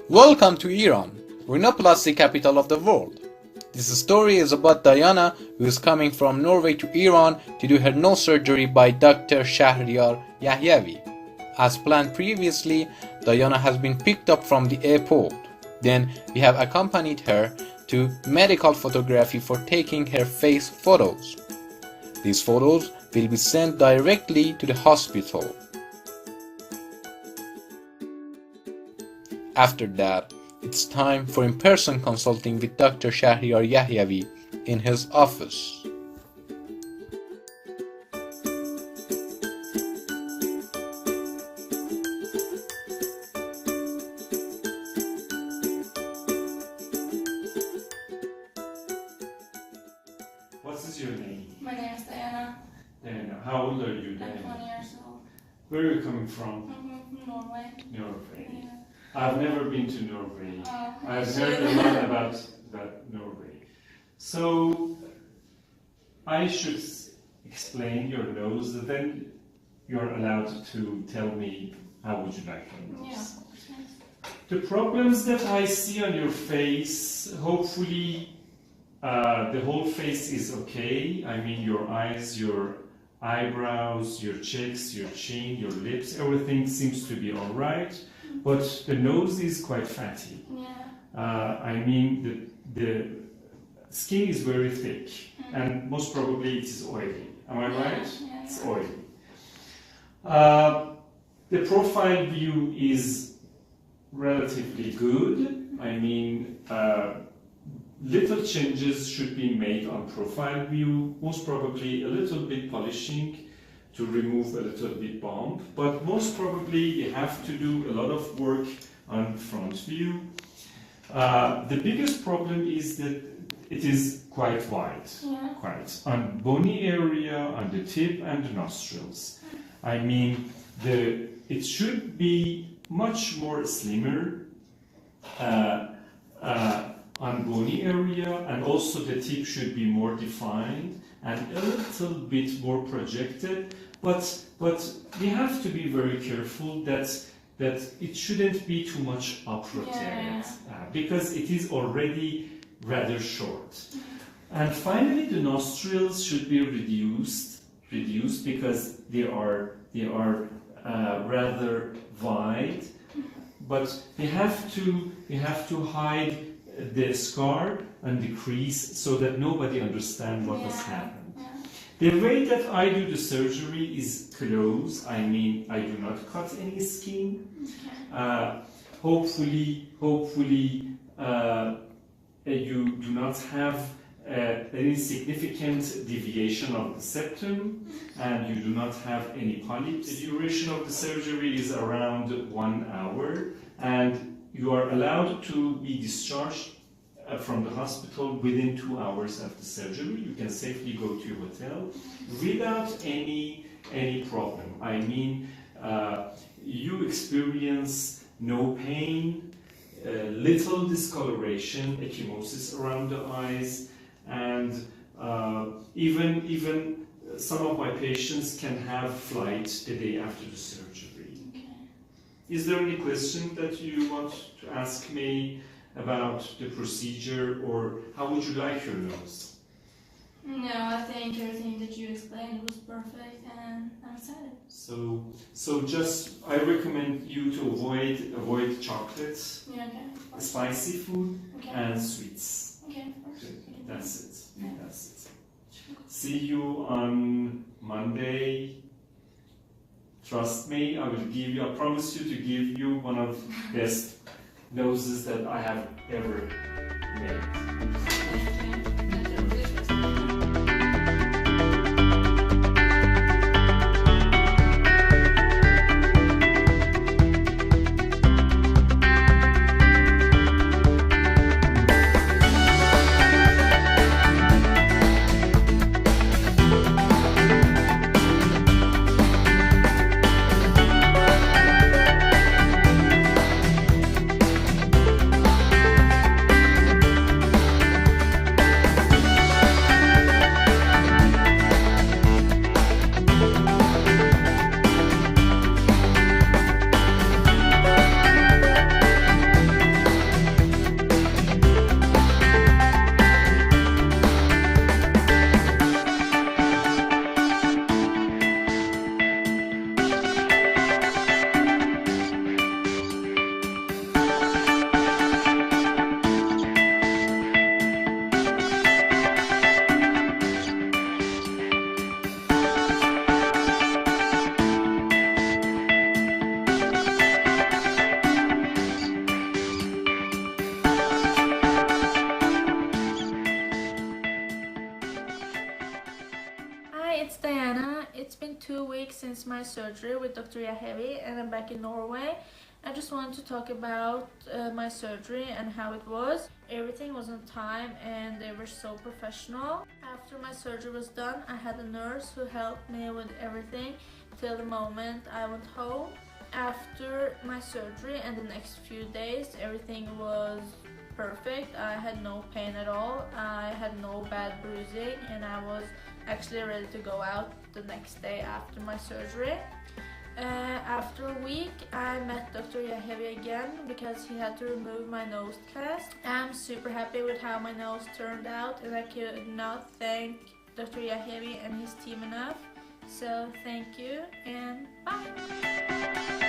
Welcome to Iran, Rhinoplasty capital of the world. This story is about Diana, who is coming from Norway to Iran to do her nose surgery by Dr. Shahriyar Yahyavi. As planned previously, Diana has been picked up from the airport. Then we have accompanied her to medical photography for taking her face photos. These photos will be sent directly to the hospital. After that, it's time for in-person consulting with Dr. Shahriyar Yahyavi in his office. What is your name? My name is Diana. Diana. How old are you, I'm Diana? 20 years old. Where are you coming from? From Norway. Norway. Yeah. I've never been to Norway. I've should. heard a lot about Norway. So I should explain your nose, and then you're allowed to tell me how would you like your nose. Yeah, of course. Yes. The problems that I see on your face, hopefully the whole face is okay. I mean your eyes, your eyebrows, your cheeks, your chin, your lips, everything seems to be alright. But the nose is quite fatty. Yeah. I mean the skin is very thick and most probably it is oily. Am I right? Yeah. It's oily. The profile view is relatively good. I mean, little changes should be made on profile view, most probably a little bit polishing to remove a little bit bump, but most probably you have to do a lot of work on front view. The biggest problem is that it is quite wide, quite on bony area, on the tip and the nostrils. I mean, it should be much more slimmer on bony area, and also the tip should be more defined and a little bit more projected. But we have to be very careful that it shouldn't be too much up-rotated because it is already rather short. And finally, the nostrils should be reduced because they are rather wide. But we have to hide the scar and the crease so that nobody understands what has happened. The way that I do the surgery is close. I mean, I do not cut any skin. Hopefully, you do not have any significant deviation of the septum, and you do not have any polyps. The duration of the surgery is around 1 hour, and you are allowed to be discharged from the hospital within 2 hours after surgery. You can safely go to your hotel without any problem. I mean, you experience no pain, little discoloration, ecchymosis around the eyes, and even some of my patients can have flight the day after the surgery. Okay. Is there any question that you want to ask me about the procedure, or how would you like your nose? No, I think everything that you explained was perfect, and I'm excited. So just I recommend you to avoid chocolates, Yeah, okay. spicy food, Okay. and sweets. Okay, of course. That's it. That's it. See you on Monday. Trust me, I promise you to give you one of the best noses that I have ever made. 2 weeks since my surgery with Dr. Yahyavi, and I'm back in Norway. I just wanted to talk about my surgery and how it was. Everything was on time and they were so professional. After my surgery was done, I had a nurse who helped me with everything till the moment I went home. After my surgery and the next few days, everything was perfect. I had no pain at all. I had no bad bruising, and I was actually ready to go out the next day after my surgery. After a week, I met Dr. Yahyavi again because he had to remove my nose cast. I'm super happy with how my nose turned out, and I could not thank Dr. Yahyavi and his team enough. So thank you and bye!